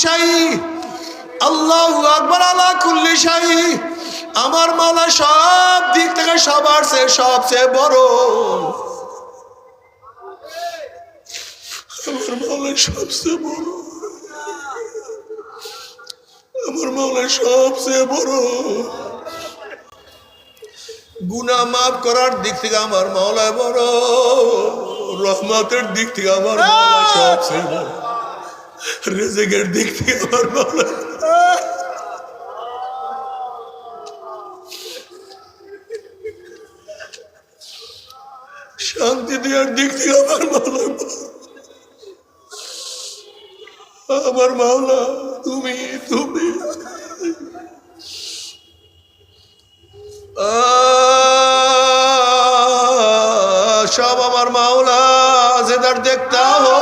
শাই, আল্লাহু আকবার আলা কুল্লি শাই। আমার মাওলা সব দিক থেকে সবার চেয়ে সবচেয়ে বড়। আমার মাওলা সবচেয়ে বড়, আমার মাওলা সবচেয়ে বড়। গুনাহ মাফ করার দিক থেকে আমার মাওলা বড়, রহমতের দিক থেকে আমার মাওলা সবচেয়ে বড়, রিজিকের দিক থেকে আমার মাওলা, শান্তি দেওয়ার দিক থেকে আমার মাওলা বড়। আমার মাওলা তুমি তুমি সব আমার মাওলা, যেদার দেখতা হো